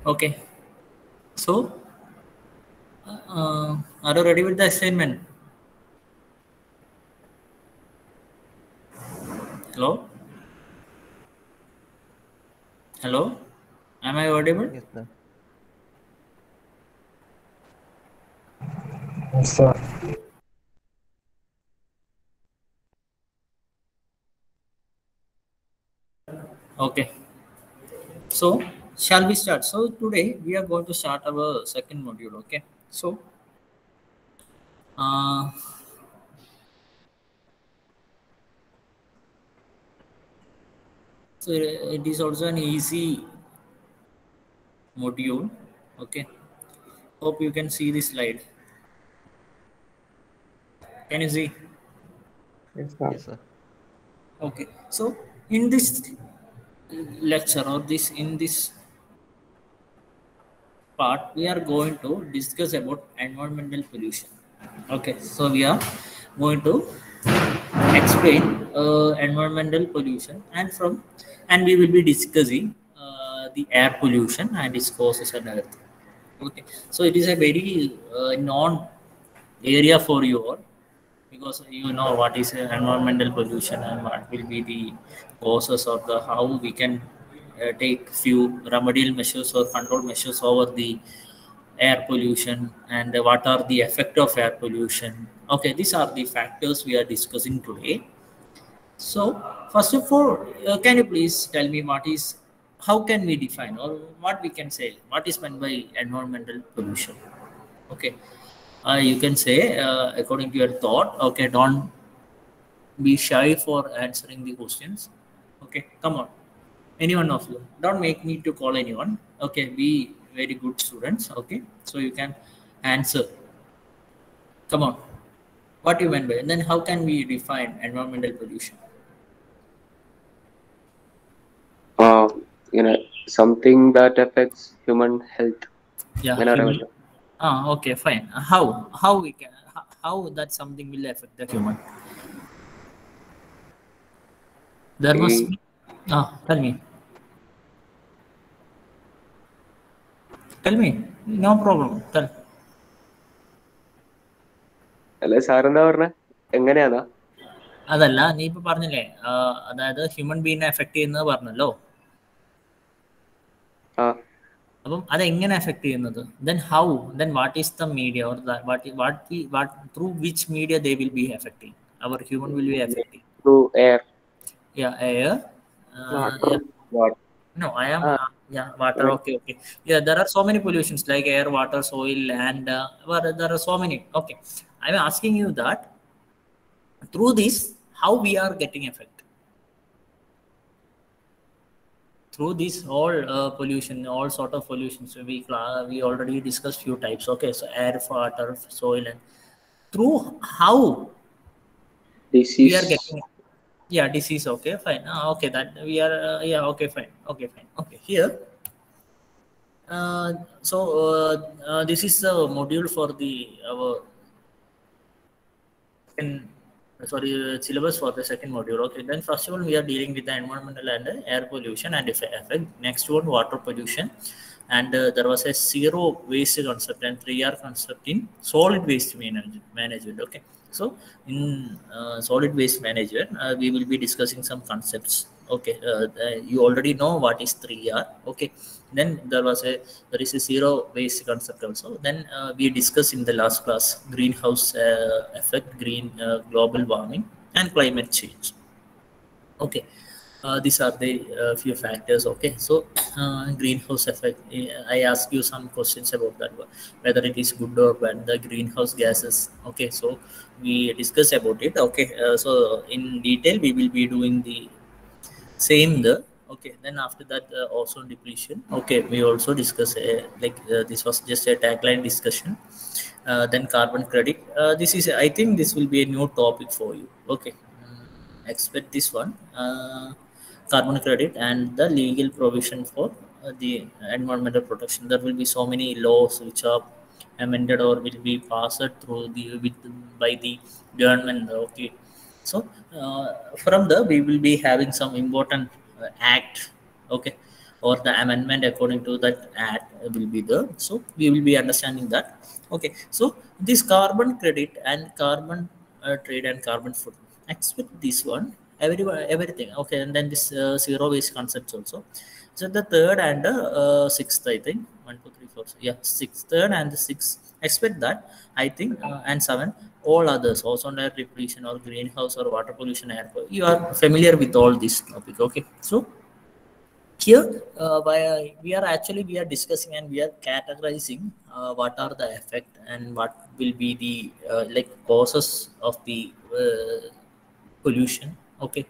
Okay. So, are you ready with the assignment? Hello? Hello? Am I audible? Yes, sir. Yes, sir. Okay. So, shall we start? So, today we are going to start our second module. Okay. So, uh, so it is also an easy module. Okay. Hope you can see this slide. Can you see? Yes, sir. Yes, sir. Okay. So, in this lecture or this part, we are going to discuss about environmental pollution. Okay, so we are going to explain environmental pollution and we will be discussing the air pollution and its causes and everything. Okay, so it is a very non area for you all, because you know what is environmental pollution and what will be the causes of the how we can take few remedial measures or control measures over the air pollution, and what are the effect of air pollution. Okay, these are the factors we are discussing today. So first of all, can you please tell me what is, how can we define, or what we can say, what is meant by environmental pollution? Okay, you can say according to your thought. Okay, don't be shy for answering the questions. Okay, come on, any one of you, don't make me to call anyone. Okay, be very good students. Okay, so you can answer. Come on, what you meant by, and then how can we define environmental pollution? uh, Something that affects human health. Yeah, Whenever human. Okay, fine. How we can, how that something will affect the human? There must ഈ be. Tell me. Tell me. No problem. Tell. അല്ലെ സാറെന്താ പറഞ്ഞ എങ്ങനെയാന്നാ? അതല്ല, നീ ഇപ്പൊ പറഞ്ഞില്ലേ, അതായത് human ബീനെ effect ചെയ്യുന്നത് പറഞ്ഞല്ലോ. ആ അപ്പം അതെങ്ങനെ എഫക്ട് ചെയ്യുന്നത്? Then how, then what is the media, or what through which media they will be effecting our human will be effecting? Through air, Yeah, air. Water. Yeah. Water. No, I am. ആ Yeah, water. അങ്ങനെ. Okay, okay. Yeah, there are so many pollutions like air, water, soil, land. Well, there are so many. Okay, I'm asking you that through this, how we are getting affected through this all pollution, all sort of pollution. So we already discussed few types. Okay, so air, water, soil, and through how we are Disease. getting. Yeah, disease. Okay, fine. Okay, that we are. Yeah, okay, fine. Okay, fine. Okay, here. This is the module for the our second, sorry, syllabus for the second module. Okay, then first one we are dealing with the environmental and air pollution and effect. Next one, water pollution, and there was a zero waste concept and 3R concept in solid waste management. Okay, so in solid waste management, we will be discussing some concepts. Okay, you already know what is 3R. Okay, then there is a zero waste concept also. Then we discussed in the last class greenhouse effect, green global warming, and climate change. Okay, these are the few factors. Okay, so greenhouse effect, I ask you some questions about that one, whether it is good or bad, the greenhouse gases. Okay, so we discuss about it. Okay, so in detail we will be doing the same the. Okay, then after that, ozone depletion. Okay, we also discuss this was just a tagline discussion. Then carbon credit. This is, I think this will be a new topic for you. Okay, expect this one. Carbon credit and the legal provision for the environmental protection. There will be so many laws which are amended or will be passed through by the government. Okay, so from the we will be having some important act. Okay, or the amendment according to that act will be there. So we will be understanding that. Okay, so this carbon credit and carbon trade and carbon footprint, expect this one, everything. Okay, and then this zero waste concepts also. So the third and sixth, I think, 1 2 3 4, yeah, sixth, third and the sixth, expect that, I think, and seven, all others, ozone layer depletion or greenhouse or water pollution, air pollution. You are familiar with all this topic. Okay, so here we are discussing and we are categorizing what are the effect and what will be the like causes of the pollution. Okay,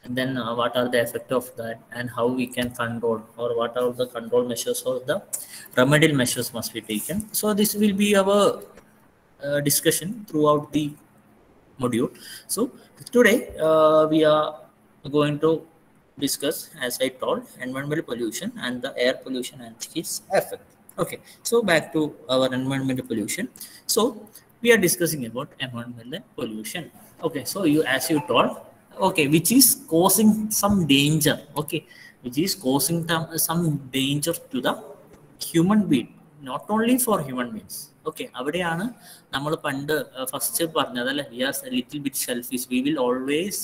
and then what are the effect of that and how we can control, or what are the control measures or the remedial measures must be taken. So this will be our discussion throughout the module. So today we are going to discuss, as I told, environmental pollution and the air pollution and its effect. Okay, so back to our environmental pollution. So we are discussing about environmental pollution. Okay, so you, as you told, okay, which is causing some danger. Okay, which is causing some danger to the human being, not only for human beings. Okay, അവിടെയാണ് നമ്മൾ പണ്ട് first പറഞ്ഞതല്ലേ, we are a little bit selfish. We will always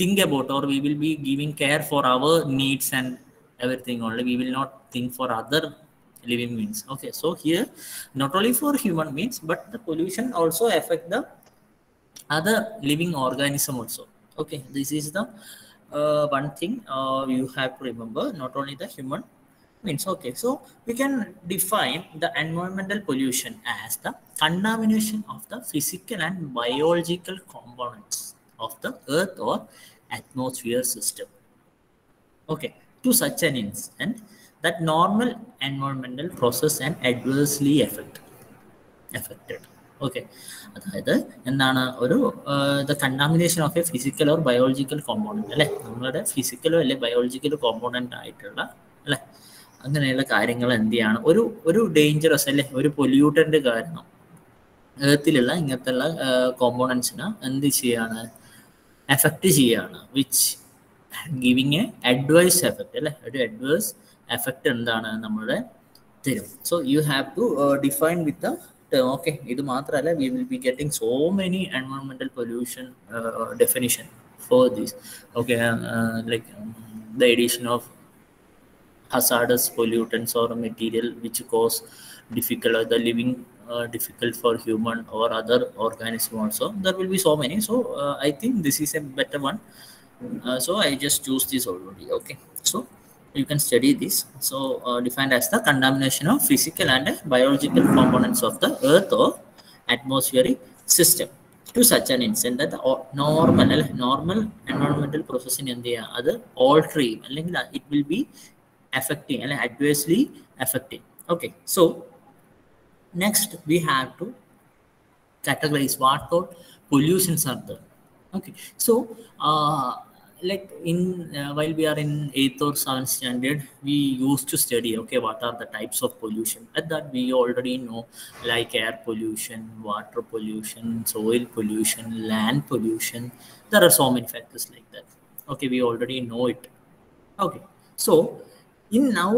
think about, or we will be giving care for our needs and everything only. We will not think for other living beings. Okay, so here not only for human beings, but the pollution also affect the other living organism also. Okay, this is the one thing you have to remember, not only the human means. Okay, so we can define the environmental pollution as the contamination of the physical and biological components of the earth or atmosphere system. Okay, to such an extent that normal environmental process and adversely affected. Okay, അതായത് എന്താണ് ഒരു the contamination of a physical or biological component അല്ലെ, നമ്മുടെ ഫിസിക്കലോ അല്ലെ ബയോളജിക്കലോ component ആയിട്ടുള്ള അല്ലെ അങ്ങനെയുള്ള കാര്യങ്ങൾ എന്ത് ചെയ്യാണ്, ഒരു ഡേഞ്ചറസ് അല്ലെ ഒരു പൊല്യൂട്ടന്റ് കാരണം എർത്തിലുള്ള ഇങ്ങനത്തെയുള്ള കോമ്പോണൻസിനെ എന്ത് ചെയ്യാണ്, എഫക്റ്റ് ചെയ്യാണ്, which giving a adverse effect അല്ലെ, ഒരു അഡ്വേഴ്സ് എഫക്റ്റ് എന്താണ് നമ്മുടെ തരും. So you have to define with the term. Okay, ഇത് മാത്രമല്ല, we will be getting so many environmental pollution definition for this. Okay, like the addition of hazardous pollutants or material which cause difficult or the living difficult for human or other organism also. There will be so many. So I think this is a better one. So I just choose this already. Okay, so you can study this. So defined as the contamination of physical and biological components of the earth or atmospheric system to such an extent that the normal environmental process in India other altering, it will be affecting and adversely affecting. Okay, so next we have to categorize what all pollutions are there. Okay, so like in while we are in 8th or 7th standard, we used to study, okay, what are the types of pollution. At that we already know, like air pollution, water pollution, soil pollution, land pollution. There are so many factors like that. Okay, we already know it. Okay, so in now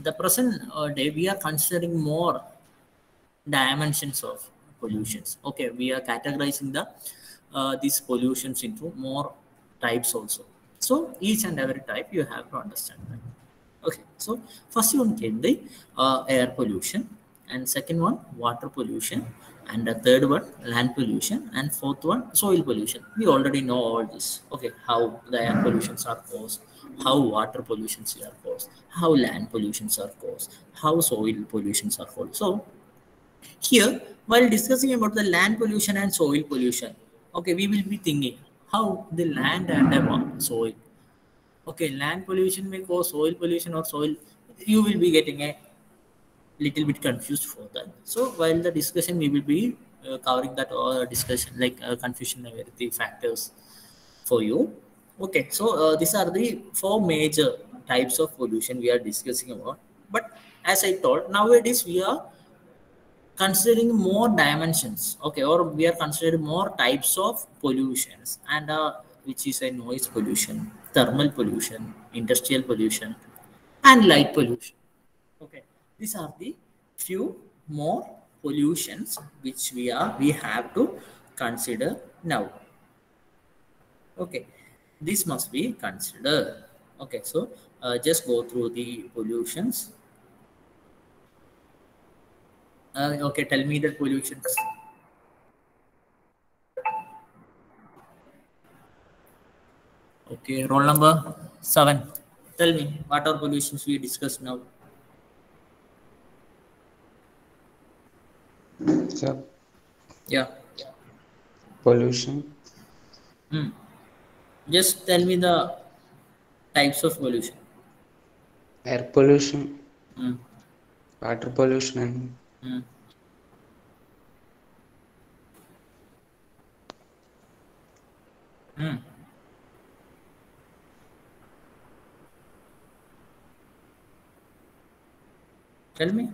the present day, we are considering more dimensions of pollutions. Okay, we are categorizing these pollutions into more types also. So each and every type you have to understand that. Okay, so first one came the air pollution, and second one water pollution, and the third one land pollution, and fourth one soil pollution. We already know all this. Okay, how the air pollutions are caused, how water pollutions are caused, how land pollutions are caused, how soil pollutions are caused. So here, while discussing about the land pollution and soil pollution, okay, we will be thinking how the land and the soil. Okay, land pollution may cause soil pollution, or soil, you will be getting a little bit confused for that. So while the discussion, we will be covering that discussion, like confusion and the factors for you. Okay, so these are the 4 major types of pollution we are discussing about. But as I told, nowadays we are considering more dimensions, okay, or we are considering more types of pollutions, and which is a noise pollution, thermal pollution, industrial pollution, and light pollution. Okay, these are the few more pollutions which we have to consider now. Okay, this must be considered. Okay, so just go through the pollutions. Okay, tell me the pollutions. Okay, roll number 7. Tell me what are pollutions we discussed now. So, Yeah. pollution, Just tell me the types of pollution. air pollution, Mm. water pollution, and Mm. Mm. Tell me.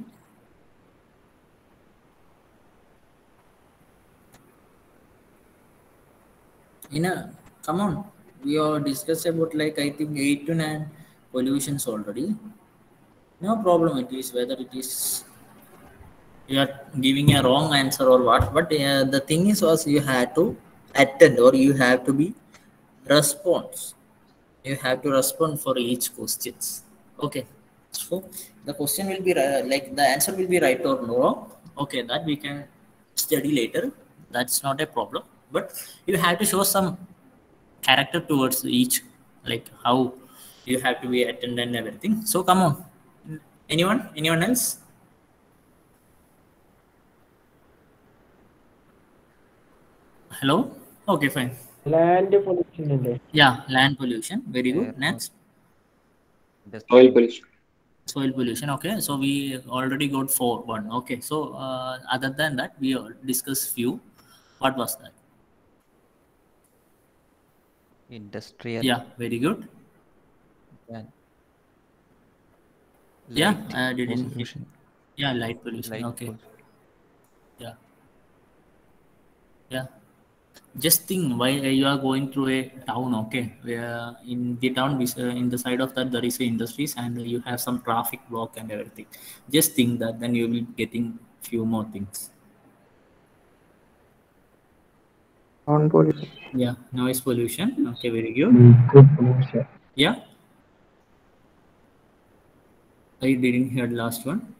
Come on. We all discussed about like I think 8 to 9 pollutions already. No problem. It is whether it is you are giving a wrong answer or what. But the thing is, was you had to attend or you have to be response. You have to respond for each questions. Okay. So the question will be like the answer will be right or no. Okay, that we can study later. That's not a problem. But you have to show some character towards each, like how you have to be attend and everything. So come on. Anyone else? Hello? Okay, fine. land pollution. Yeah, land pollution. Very air good. Next, Soil industry, pollution. soil pollution. Okay, so we already got 1. Okay, so other than that, we discussed few. What was that? industrial, Yeah, very good. and Yeah, light I didn't. pollution, Yeah, light pollution. light Okay. pollution. Yeah, yeah. Just think why you are going through a town, okay, where in the town in the side of that there is a industries and you have some traffic block and everything. Just think that then you will be getting few more things. Sound pollution. Yeah, noise pollution. Okay, very good. Good pollution. Yeah, I didn't hear the last one.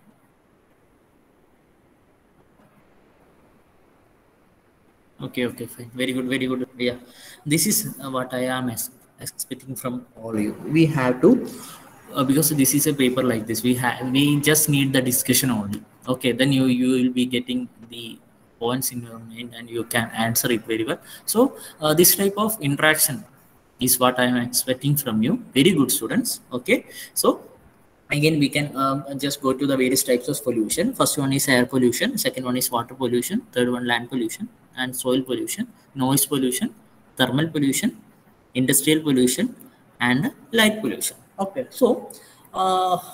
Okay, fine. Very good, very good. Yeah, this is what I am expecting from all you. We have to, because this is a paper like this. We just need the discussion only. Okay, then you will be getting the points in your mind and you can answer it very well. So this type of interaction is what I am expecting from you. Very good, students. Okay, so again we can just go to the various types of pollution. First one is air pollution, second one is water pollution, third one land pollution and soil pollution, noise pollution, thermal pollution, industrial pollution, and light pollution. Okay, so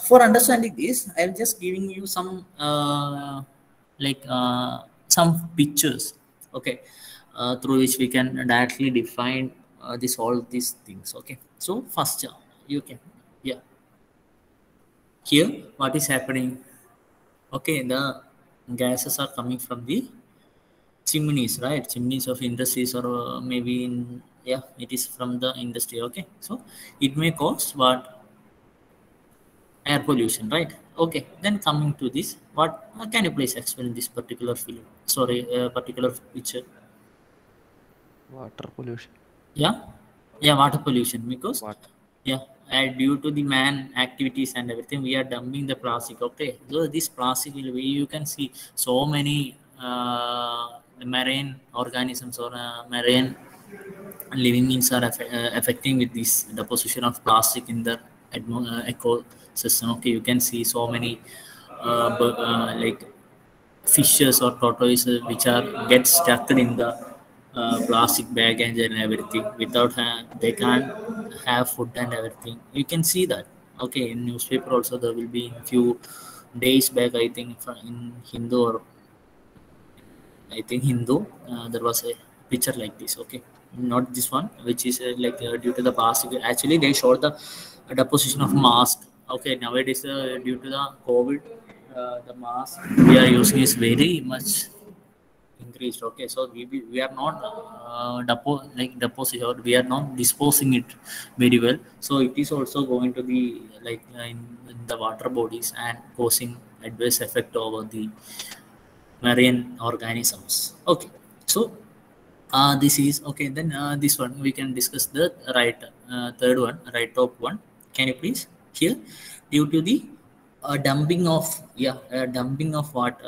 for understanding this I am just giving you some some pictures, okay, through which we can directly define this all these things. Okay, so first you can, yeah, here what is happening. Okay, the gases are coming from the chimneys, right? Chimneys of industries or maybe in, yeah, it is from the industry. Okay, so it may cause what, air pollution, right? Okay, then coming to this, what can you please explain this particular film, sorry, particular picture? Water pollution, Yeah, water pollution, because water, yeah, and due to the man activities and everything we are dumping the plastic. Okay, so this plastic will be, you can see so many marine organisms or marine living beings are affecting with this deposition of plastic in the ecosystem. Okay, you can see so many like fishes or tortoises which are get stuck in the plastic bag and everything without they can't have food and everything. You can see that. Okay, in newspaper also there will be in few days back, I think in Hindu or I think Hindu, there was a picture like this. Okay, not this one, which is like due to the past. Actually, they showed the deposition of mask. Okay, nowadays due to the COVID, the mask we are using is very much increased. Okay, so we are not deposit, or we are not disposing it very well. So it is also going to be like in the water bodies and causing adverse effect over the marine organisms. Okay, so this is okay. Then this one we can discuss the right third one, right top one. Can you please here? Due to the dumping of what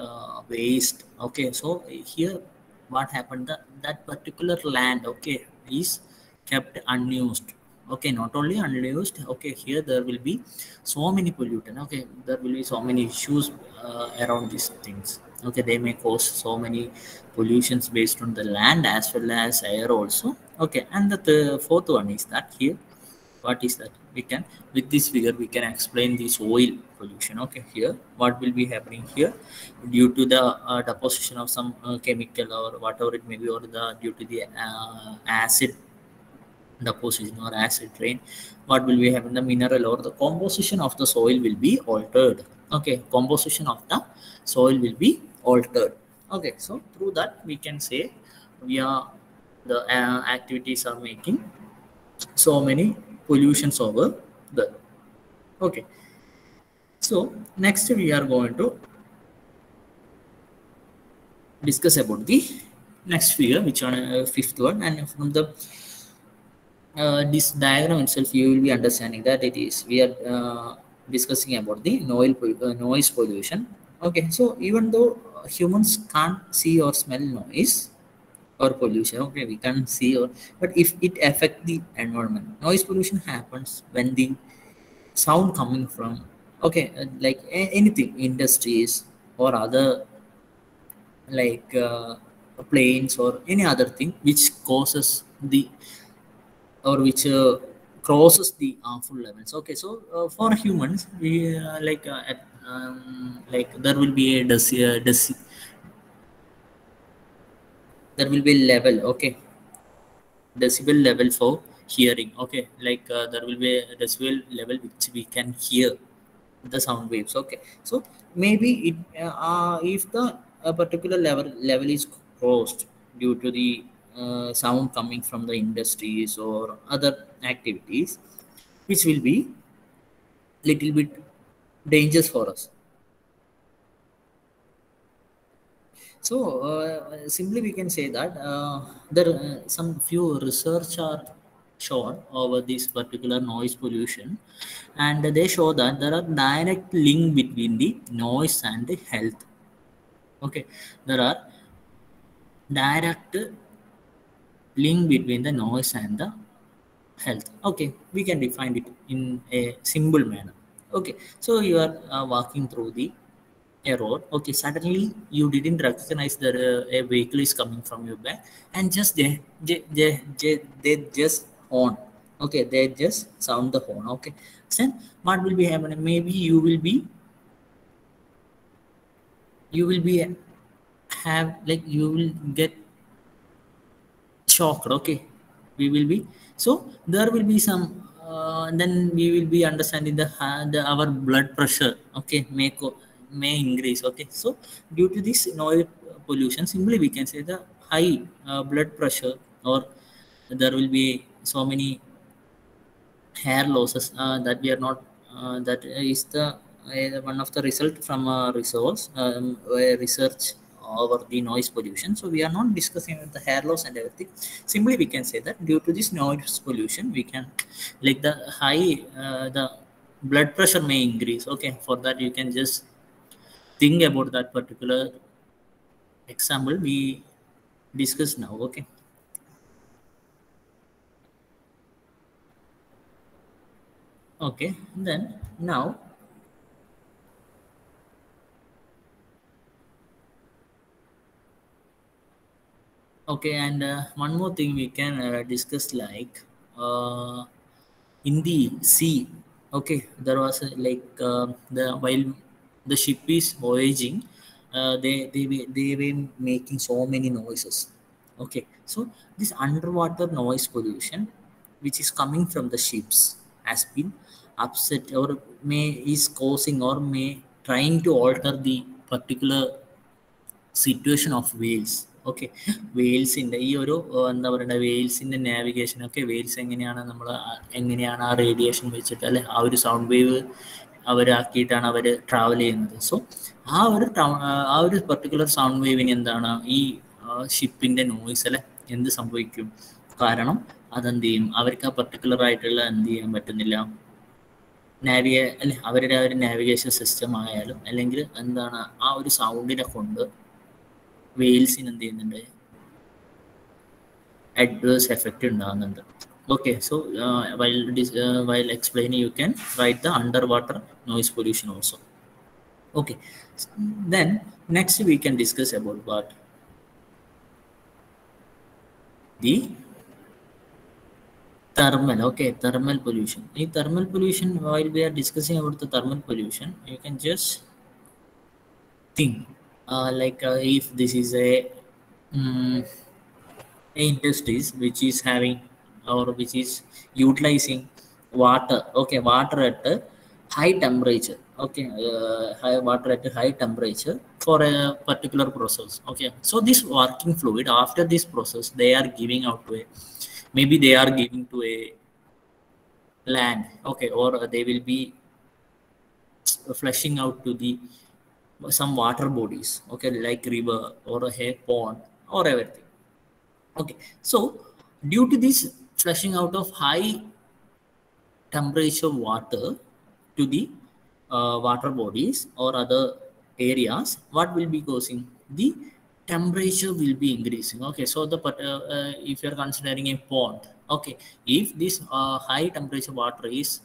waste. Okay, so here what happened? That particular land, okay, is kept unused. Okay, not only unused. Okay, here there will be so many pollutant. Okay, there will be so many issues around these things. Okay, they may cause so many pollutions based on the land as well as air also. Okay, and the fourth one is that here, what is that? We can, with this figure we can explain the soil pollution. Okay, here what will be happening here due to the deposition of some chemical or whatever it may be, or the due to the acid deposition or acid rain, what will be happening? The mineral or the composition of the soil will be altered. Okay, composition of the soil will be altered. Okay, so through that we can say we are the activities are making so many pollutions over there. Okay, so next we are going to discuss about the next figure, which one fifth one. And from the this diagram itself you will be understanding that it is we are discussing about the noise pollution. Okay, so even though humans can't see or smell noise or pollution, okay, we can't see, or but if it affect the environment, noise pollution happens when the sound coming from, okay, like anything, industries or other, like planes or any other thing which causes the, or which crosses the harmful levels. Okay, so for humans we like there will be a there will be a level. Okay, decibel level for hearing. Okay, like there will be a decibel level which we can hear the sound waves. Okay, so maybe it if the particular level is crossed due to the sound coming from the industries or other activities, which will be little bit dangerous for us. So simply we can say that there some few research are shown over this particular noise pollution, and they show that there are direct link between the noise and the health. Okay, there are direct link between the noise and the health. Okay, we can define it in a simple manner. Okay, so you are walking through the a road. Okay, suddenly you didn't recognize that a vehicle is coming from your back, and just they just horn. Okay, they just sound the horn. Okay, then what will be happening? Maybe you will be have, like, you will get shocked. Okay, we will be, so there will be some then we will be understanding the our blood pressure. Okay, may increase. Okay, so due to this noise pollution, simply we can say the high blood pressure, or there will be so many hair losses that we are not that is the one of the result from research over the noise pollution. So we are not discussing the hair loss and everything. Simply we can say that due to this noise pollution, we can, like, the high the blood pressure may increase. Okay, for that you can just think about that particular example we discuss now. Okay, okay, then now okay, and one more thing we can discuss, like in the sea. Okay, there was like the while the ship is voyaging they were making so many noises. Okay, so this underwater noise pollution which is coming from the ships has been upset or may is causing or may trying to alter the particular situation of Wales. Okay, വെയിൽസിൻ്റെ ഈ ഒരു എന്താ പറയുക വെയിൽസിൻ്റെ navigation ഒക്കെ Wales എങ്ങനെയാണ് നമ്മൾ എങ്ങനെയാണ് ആ റേഡിയേഷൻ വെച്ചിട്ട് അല്ലെ ആ ഒരു സൗണ്ട് വേവ് അവരാക്കിയിട്ടാണ് അവർ ട്രാവൽ ചെയ്യുന്നത്. സോ ആ ഒരു പെർട്ടിക്കുലർ സൗണ്ട് വേവിന് എന്താണ് ഈ ഷിപ്പിൻ്റെ നോയ്സ് അല്ലെ എന്ത് സംഭവിക്കും? കാരണം അതെന്ത് ചെയ്യും, അവർക്ക് ആ പെർട്ടിക്കുലർ ആയിട്ടുള്ള എന്ത് ചെയ്യാൻ പറ്റുന്നില്ല, അല്ലെ അവരുടെ ആ ഒരു നാവിഗേഷൻ സിസ്റ്റം ആയാലും അല്ലെങ്കിൽ എന്താണ് ആ ഒരു സൗണ്ടിനെ കൊണ്ട് വെയിൽസിന് എന്ത് ചെയ്യുന്നുണ്ട്, അഡ്വേഴ്സ് എഫക്റ്റ് ഉണ്ടാകുന്നുണ്ട്. Okay, so while explaining you can write the underwater noise pollution also. Okay, then next we can discuss about what the thermal. Okay, thermal pollution. In thermal pollution, while we are discussing about the thermal pollution, you can just think if this is a industries which is having or which is utilizing water. Okay, water at a high temperature. Okay, high water at a high temperature for a particular process. Okay, so this working fluid after this process they are giving out to a, maybe they are giving to a land. Okay, or they will be flushing out to the some water bodies. Okay, like river or a pond or everything. Okay, so due to this flushing out of high temperature water to the water bodies or other areas, what will be causing? The temperature will be increasing. Okay, so the if you are considering a pond, okay, if this high temperature water is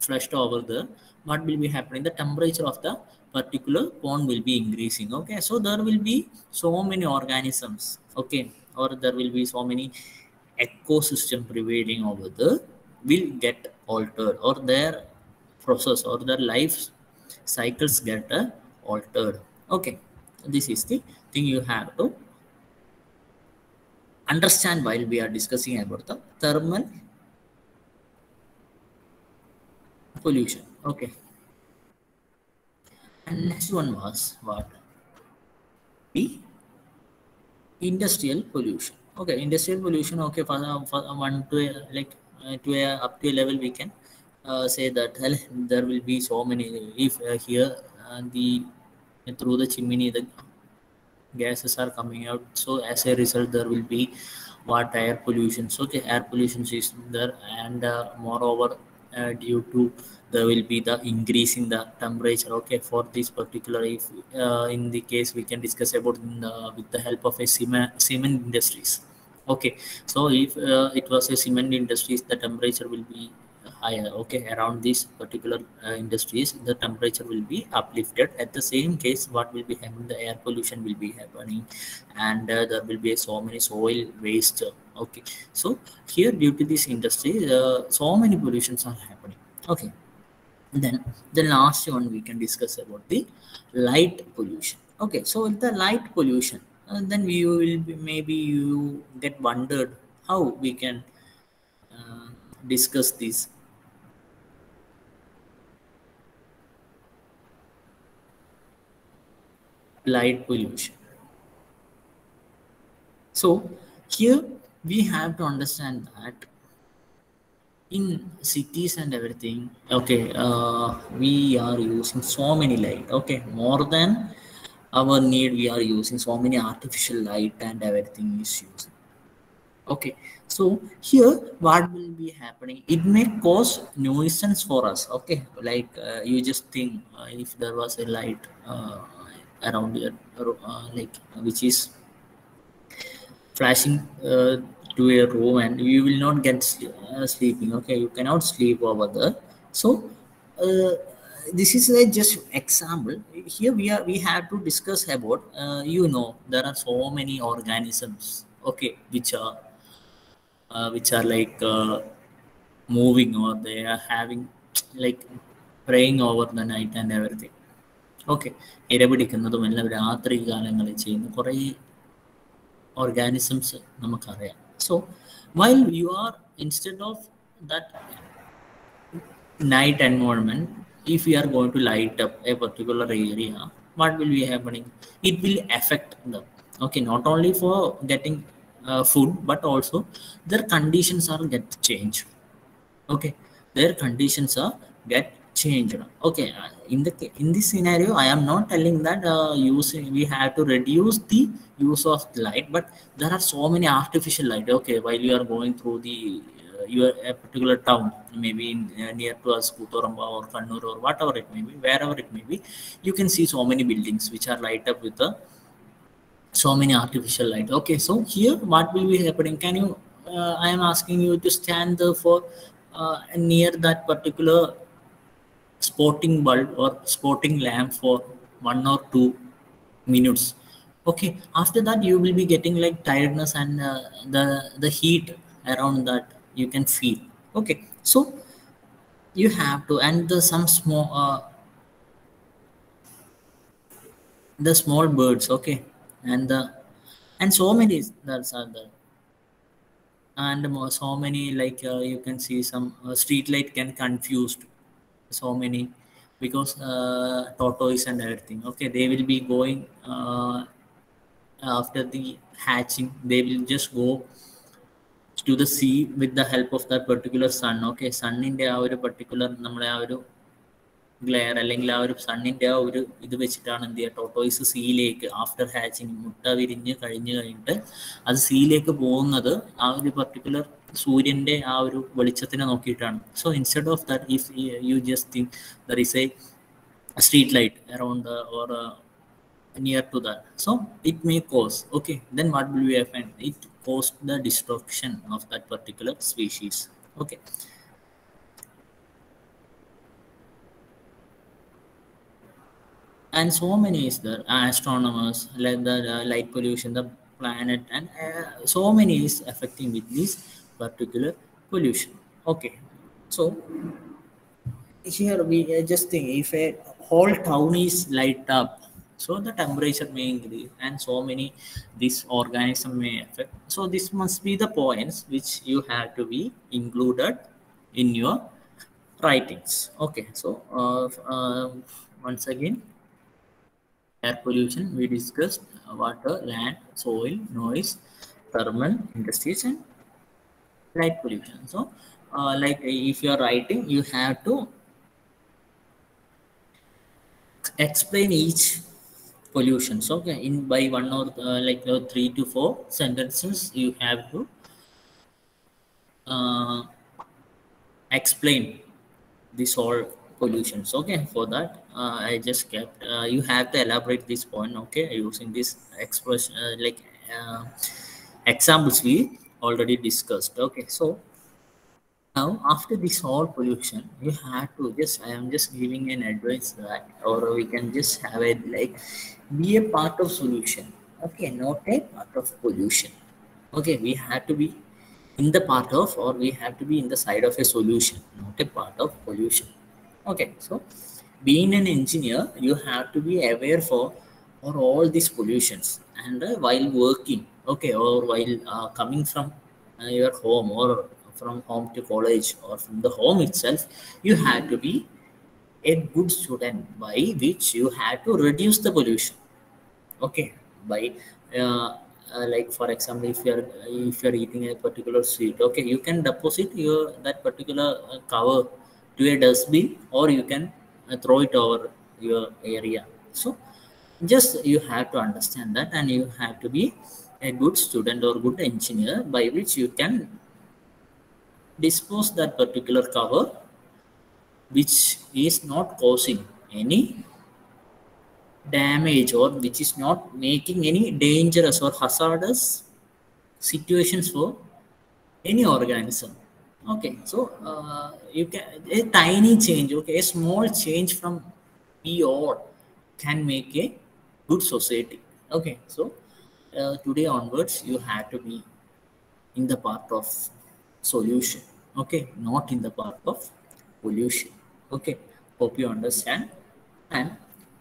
flushed over there, what will be happening? The temperature of the particular pond will be increasing. Okay, so there will be so many organisms, okay, or there will be so many ecosystem prevailing over there will get altered, or their process or their life cycles get altered. Okay, this is the thing you have to understand while we are discussing about the thermal pollution. Okay, and next one was what? The industrial pollution. Okay, industrial pollution. Okay, for one to to a up to a level we can say that there will be so many. If here the through the chimney the gases are coming out, so as a result there will be what? Air pollution. So okay, air pollution is there, and moreover due to there will be the increase in the temperature. Okay, for this particular, if in the case we can discuss about with the help of a cement industries. Okay, so if it was a cement industries, the temperature will be higher. Okay, around these particular industries the temperature will be uplifted. At the same case, what will be happening? The air pollution will be happening, and there will be so many soil waste. Okay, so here due to this industry so many pollutions are happening. Okay, then the last one we can discuss about the light pollution. Okay, so the light pollution, then we will be, maybe you get wondered how we can discuss this. Light pollution. So here we have to understand that in cities and everything, okay, we are using so many light. Okay, more than our need we are using so many artificial light and everything is used. Okay, so here what will be happening? It may cause nuisance for us. Okay, like you just think if there was a light around here like which is flashing to a room, and you will not get sleeping. Okay, you cannot sleep over there. So this is a just example. Here we have to discuss about there are so many organisms, okay, which are like moving, or they are having like praying over the night and everything. Okay, ഇര പിടിക്കുന്നതും എല്ലാം രാത്രി കാലങ്ങളിൽ ചെയ്യുന്ന കുറേ organisms നമുക്കറിയാം. So while you are, instead of that night environment, if we are going to light up a particular area, what will be happening? It will affect them. Okay, not only for getting food, but also their conditions are get changed. Okay, their conditions are get changed. Okay, in this scenario, I am not telling that we have to reduce the use of light, but there are so many artificial light. Okay, while you are going through the your a particular town, maybe in, near to us Kutoramba or Kannur or whatever it may be, wherever it may be, you can see so many buildings which are light up with so many artificial light. Okay, so here what will be happening? Can you I am asking you to stand there for near that particular sporting bulb or sporting lamp for 1 or 2 minutes. Okay, after that you will be getting like tiredness and the heat around that you can feel. Okay, so you have to, and some small the small birds. Okay, and so many that's are there, and so many like you can see some street light can confused so many, because tortoise and everything. Okay, they will be going after the hatching, they will just go to the sea with the help of that particular sun. Okay, സണ്ണിൻ്റെ ആ ഒരു particular നമ്മളെ ആ ഒരു glare അല്ലെങ്കിൽ ആ ഒരു സണ്ണിൻ്റെ ആ ഒരു ഇത് വെച്ചിട്ടാണ് എന്ത് ചെയ്യുക, ടോട്ടോയ്സ് സീയിലേക്ക് ആഫ്റ്റർ ഹാച്ചിങ് മുട്ട വിരിഞ്ഞ് കഴിഞ്ഞിട്ട് അത് സീയിലേക്ക് പോകുന്നത് ആ ഒരു പർട്ടിക്കുലർ സൂര്യൻ്റെ ആ ഒരു വെളിച്ചത്തിനെ നോക്കിയിട്ടാണ്. So instead of that, if you just think there is A street light around or near to that, so it may cause, okay, then what will we happen? It caused the destruction of that particular species. Okay, and so many is there astronomers like the light pollution, the planet, and so many is affecting with this particular pollution. Okay, so here we just think, if a whole town is light up, so the temperature may increase and so many this organism may affect. So this must be the points which you have to be included in your writings. Okay, so once again, air pollution we discussed, water, land, soil, noise, thermal, industries, and light pollution. So like if you are writing, you have to explain each pollutions. Okay, in by one or like 3 to 4 sentences you have to explain this all pollutions. Okay, for that I just kept you have to elaborate this point. Okay, using this expression like examples we already discussed. Okay, so now after this whole pollution, you have to just, I am just giving an advice that, or we can just have it like, be a part of solution. Okay, not a part of pollution. Okay, we have to be in the part of, or we have to be in the side of a solution, not a part of pollution. Okay, so being an engineer, you have to be aware for all these pollutions, and while working, okay, or while coming from your home, or from home to college, or from the home itself, you have to be a good student, by which you have to reduce the pollution. Okay, by like for example, if you're eating a particular sweet, okay, you can deposit that particular cover to a dustbin, or you can throw it over your area. So just you have to understand that, and you have to be a good student or good engineer, by which you can dispose that particular cover, which is not causing any damage, or which is not making any dangerous or hazardous situations for any organism. Okay, so you can, a tiny change, okay, a small change from we all can make a good society. Okay, so today onwards you have to be in the part of solution, okay, not in the part of pollution. Okay, hope you understand. And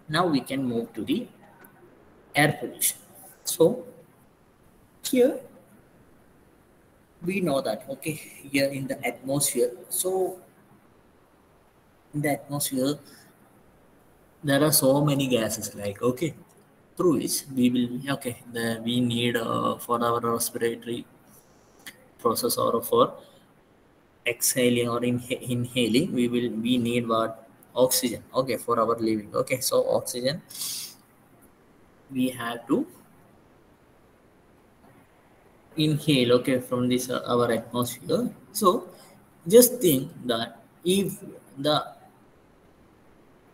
Now we can move to the air pollution. So here we know that, okay, here in the atmosphere, so in the atmosphere there are so many gases, like, okay, through which we will, okay, we need for our respiratory process or for exhaling or inhaling, we need what? Oxygen, okay, for our living. Okay, so oxygen we have to inhale, okay, from this our atmosphere. So just think that if the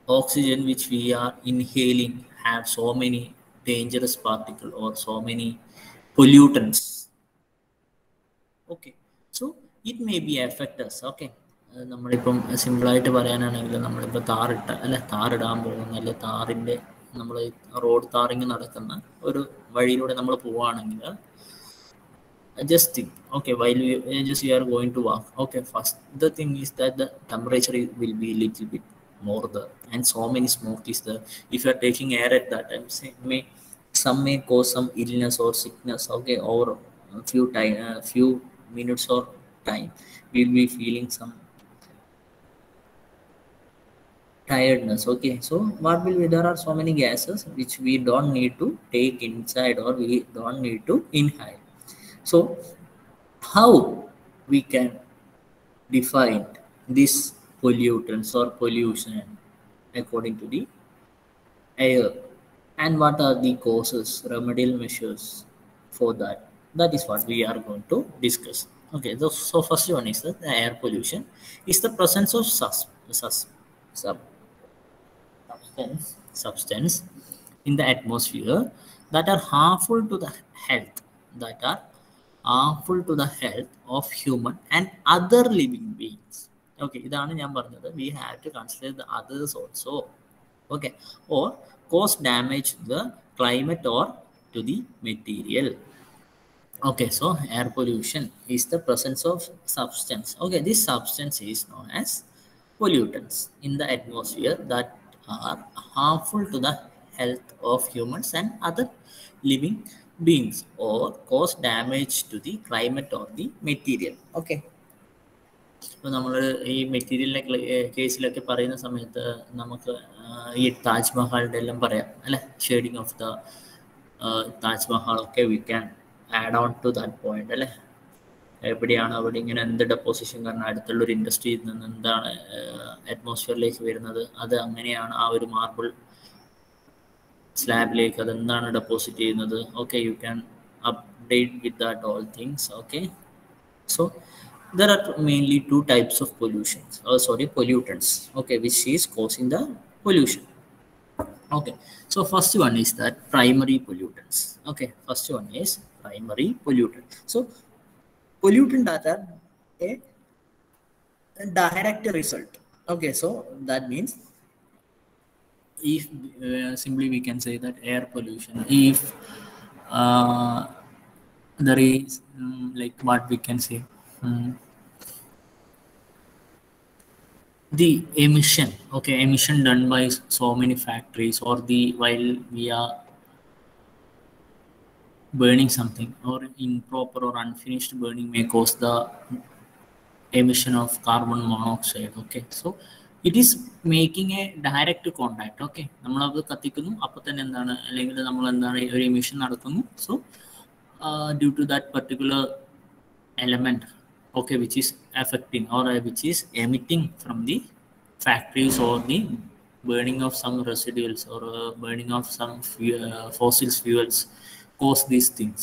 oxygen which we are inhaling have so many dangerous particles or so many pollutants, okay, so it may be affect us. Okay, നമ്മളിപ്പം സിമ്പിളായിട്ട് പറയാനാണെങ്കിൽ നമ്മളിപ്പോൾ താറിടാൻ പോകുന്ന, അല്ലെ താറിൻ്റെ നമ്മൾ road tarring നടക്കുന്ന ഒരു വഴിയിലൂടെ നമ്മൾ പോവുകയാണെങ്കിൽ, just think, okay, while you are going to walk, okay, first the thing is that the temperature will be little bit more there, and so many smoke is there. If you are taking air at that time, some may cause some illness or sickness, okay, over a few minutes or time we'll be feeling some tiredness. Okay, so what will be, there are so many gases which we don't need to take inside or we don't need to inhale. So how we can define this pollutants or pollution according to the air, and what are the causes, remedial measures for that? That is what we are going to discuss. Okay, so first one is that the air pollution is the presence of substance in the atmosphere that are harmful to the health, of human and other living beings. Okay, ഇതാണ് ഞാൻ പറഞ്ഞത്, we have to consider the others also. Okay, or cause damage to the climate or to the material. Okay, so air pollution is the presence of substance. Okay, this substance is known as pollutants in the atmosphere that are harmful to the health of humans and other living beings, or cause damage to the climate or the material. Okay, ഇപ്പോൾ നമ്മൾ ഈ മെറ്റീരിയലിനെ കേസിലൊക്കെ പറയുന്ന സമയത്ത് നമുക്ക് ഈ താജ്മഹലിൻ്റെ എല്ലാം പറയാം അല്ലെ, ഷെയ്ഡിങ് ഓഫ് ദ താജ്മഹൽ ഒക്കെ we can add on to that point അല്ലെ. എവിടെയാണ് അവിടെ ഇങ്ങനെ എന്ത് ഡെപ്പോസിഷൻ, കാരണം അടുത്തുള്ളൊരു ഇൻഡസ്ട്രിയിൽ നിന്ന് എന്താണ് അറ്റ്മോസ്ഫിയറിലേക്ക് വരുന്നത്, അത് അങ്ങനെയാണ് ആ ഒരു മാർബിൾ സ്ലാബിലേക്ക് അതെന്താണ് ഡെപ്പോസിറ്റ് ചെയ്യുന്നത്. Okay, you can update with that all things. Okay, so there are mainly two types of pollutants, okay, which is causing the pollution. Okay, so first one is that primary pollutants. Okay, first one is primary pollutant. So pollutant that are a direct result. Okay, so that means if simply we can say that air pollution, if there is like what we can say, the emission, okay, emission done by so many factories, or the while we are burning something, or improper or unfinished burning may cause the emission of carbon monoxide. Okay, so it is making a direct contact. Okay, നമ്മളത് കത്തിക്കുന്നു, അപ്പോൾ തന്നെ എന്താണ്, അല്ലെങ്കിൽ നമ്മൾ എന്താണ് ഒരു emission നടത്തുന്നു. So due to that particular element, okay, which is affecting or which is emitting from the factories, or the burning of some residuals, or burning of some fossil fuels cause these things.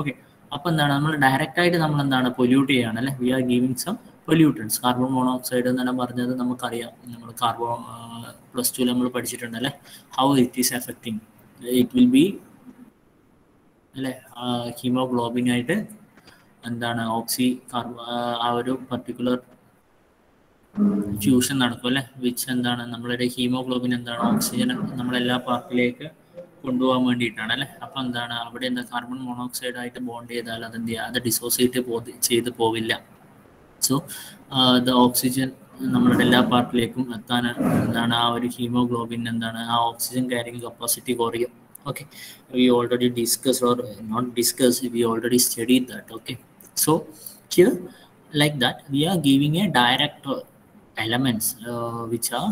Okay, അപ്പോൾ എന്താണ്, നമ്മൾ direct ആയിട്ട് നമ്മൾ എന്താണ് pollute ചെയ്യുകയാണ് അല്ലെ, we are giving some pollutants. Carbon monoxide എന്നാണ് പറഞ്ഞത്, നമുക്കറിയാം, നമ്മൾ +2 നമ്മൾ പഠിച്ചിട്ടുണ്ട് അല്ലെ, how it is effecting. It will be അല്ലെ ഹീമോഗ്ലോബിനായിട്ട് എന്താണ് ആ ഒരു പർട്ടിക്കുലർ ഫ്യൂഷൻ നടക്കും അല്ലെ, വിച്ച് എന്താണ് നമ്മളുടെ ഹീമോഗ്ലോബിൻ എന്താണ് ഓക്സിജൻ നമ്മളെല്ലാ പാർട്ടിലേക്ക് കൊണ്ടുപോകാൻ വേണ്ടിയിട്ടാണ് അല്ലെ. അപ്പം എന്താണ് അവിടെ എന്താ കാർബൺ മോണോക്സൈഡ് ആയിട്ട് ബോണ്ട് ചെയ്താൽ അതെന്ത് ചെയ്യുക, അത് ഡിസോസിയേറ്റ് ചെയ്ത് പോവില്ല. സോ ദ ഓക്സിജൻ നമ്മളുടെ എല്ലാ പാർട്ടിലേക്കും എത്താൻ എന്താണ് ആ ഒരു ഹീമോഗ്ലോബിൻ എന്താണ് ആ ഓക്സിജൻ ക്യാരിങ് കപ്പാസിറ്റി കുറയും. Okay, we already discuss or not discuss, we already studied that. Okay, so here like that we are giving a direct elements which are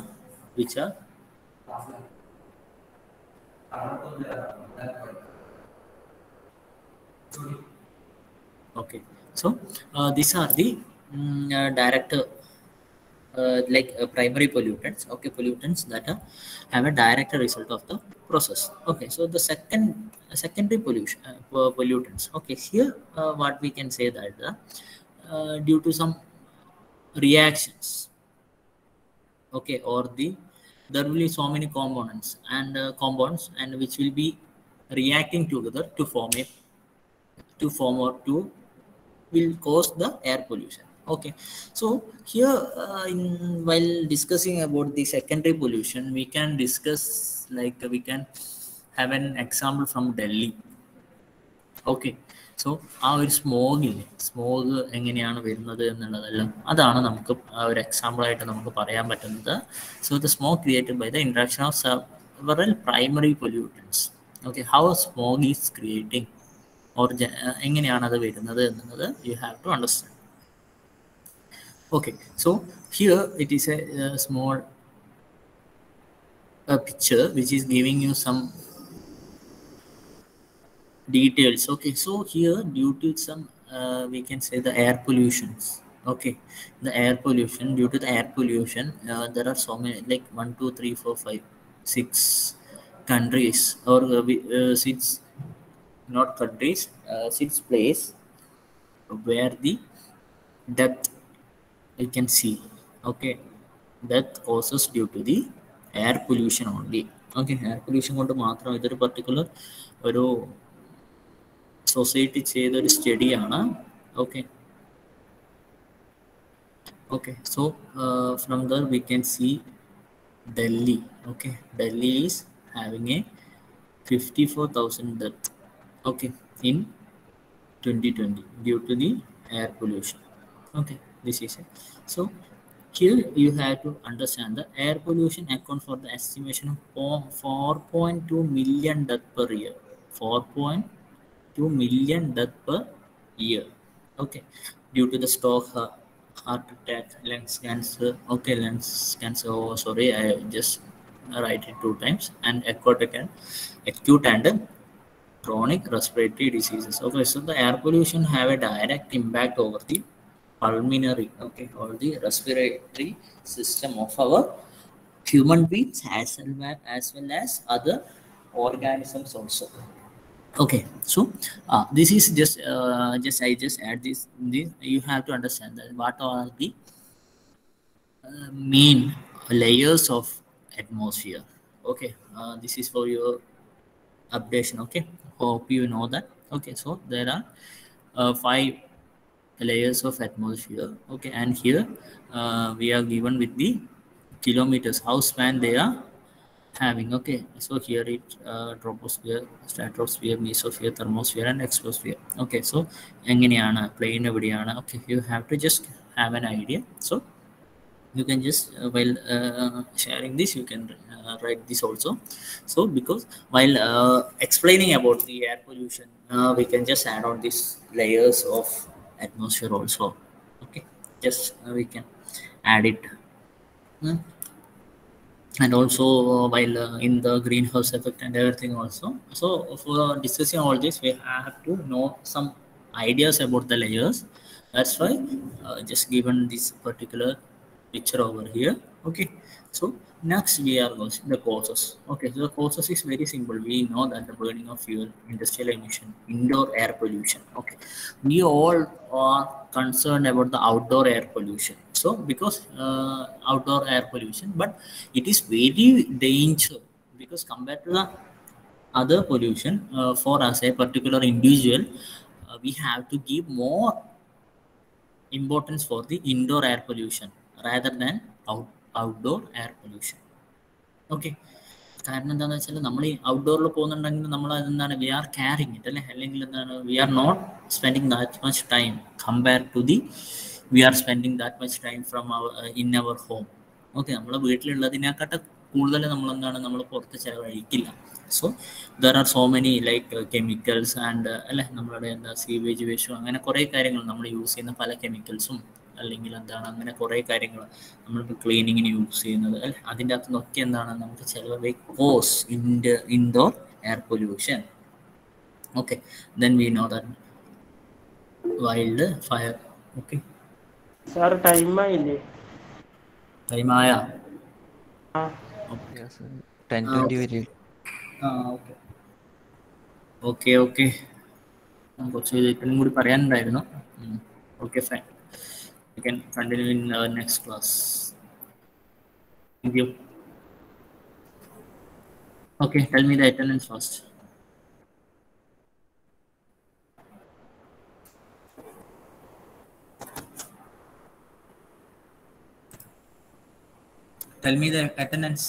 okay. So these are the direct primary pollutants. Okay, pollutants that have a direct result of the process. Okay, so the secondary pollution pollutants. Okay, here what we can say that due to some reactions, okay, or there will be so many components and compounds and which will be reacting together to form or to will cause the air pollution. Okay, so here while discussing about the secondary pollution, we can discuss we can have an example from Delhi. Okay, so ആ ഒരു smog എങ്ങനെയാണ് വരുന്നത് എന്നുള്ളതെല്ലാം അതാണ് നമുക്ക് ആ ഒരു എക്സാമ്പിളായിട്ട് നമുക്ക് പറയാൻ പറ്റുന്നത്. So the smog created by the interaction of several primary pollutants. Okay, how smog is creating or എങ്ങനെയാണ് അത് വരുന്നത് എന്നുള്ളത് you have to understand. Okay, so here it is a small picture which is giving you some details. Okay, so here due to some we can say the air pollutions. Okay, the air pollution, due to the air pollution there are so many 1 2 3 4 5 6 countries or 6 not countries 6 place where the death you can see. Okay, death causes due to the air pollution only. Okay, air pollution കൊണ്ട് മാത്രം ഇതൊരു particular ഒരു society ചെയ്തൊരു സ്റ്റഡിയാണ്. Okay, okay, so from there we can see Delhi. Okay, Delhi is having a 54,000 death, okay, in 2020 due to the air pollution. Okay, this is it. So here you have to understand the air pollution account for the estimation of 4.2 million death per year. 4.2 million death per year. Okay, due to the stroke, heart attack, lungs cancer. Okay, lungs cancer. Oh, sorry, I just write it 2 times. And acute and chronic respiratory diseases. Okay, so the air pollution have a direct impact over the pulmonary, okay, or the respiratory system of our human beings as well as other organisms also. Okay, so this is just I just add this. You have to understand that what are the main layers of atmosphere. Okay, this is for your updation. Okay, hope you know that. Okay, so there are 5 layers of atmosphere. Okay, and here we are given with the kilometers how span they are having. Okay, so here it troposphere, stratosphere, mesosphere, thermosphere and exosphere. Okay, so എങ്ങനെയാണ് plane എവിടെയാണ്. Okay, you have to just have an idea. So you can just while sharing this you can write this also. So because while explaining about the air pollution we can just add on these layers of atmosphere also. Okay, just we can add it. And also while in the greenhouse effect and everything also. So for discussing all this we have to know some ideas about the layers. That's why just given this particular picture over here. Okay, so next we are going to the causes. Okay, so the causes is very simple. We know that the burning of fuel, industrial emission, indoor air pollution. Okay, we all are concerned about the outdoor air pollution. So because outdoor air pollution, but it is very dangerous because compared to the other pollution for us a particular individual we have to give more importance for the indoor air pollution rather than outdoor air pollution. Okay, കാരണം എന്താണെന്ന് വെച്ചാൽ നമ്മൾ ഈ ഔട്ട്ഡോറിൽ പോകുന്നുണ്ടെങ്കിൽ നമ്മൾ എന്താണ് we R carrying it അല്ലെ, അല്ലെങ്കിൽ എന്താണ് we are not spending that much time compare to the we are spending that much time from our in our home. Okay, നമ്മളെ വീട്ടിലുള്ളതിനെക്കാട്ട് കൂടുതൽ നമ്മളെന്താണ് നമ്മൾ പുറത്ത് ചിലവഴിക്കില്ല. So there are so many like chemicals and അല്ലേ, നമ്മളുടെ എന്താ സീവേജ് വേസ്റ്റും അങ്ങനെ കുറേ കാര്യങ്ങൾ നമ്മൾ യൂസ് ചെയ്യുന്ന പല കെമിക്കൽസും അല്ലെങ്കിൽ എന്താണ് അങ്ങനെ കുറേ കാര്യങ്ങൾ നമ്മളിപ്പോൾ ക്ലീനിങ്ങിന് യൂസ് ചെയ്യുന്നത് അല്ലേ, അതിൻ്റെ അകത്തു നിന്നൊക്കെ എന്താണ് നമുക്ക് ചിലവ് cause indoor air pollution. Okay, then we know that wildfire. Okay sir time ആയില്ലേ? ടൈമായ? Yes, 10:20 വരെ. ഓക്കെ ഓക്കെ ഓക്കെ, കുറച്ച് ഇപ്പോഴും കൂടി പറയാനുണ്ടായിരുന്നു. Okay fine, you can continue in next class. Thank you. Okay, tell me the attendance first. Tell me the attendance.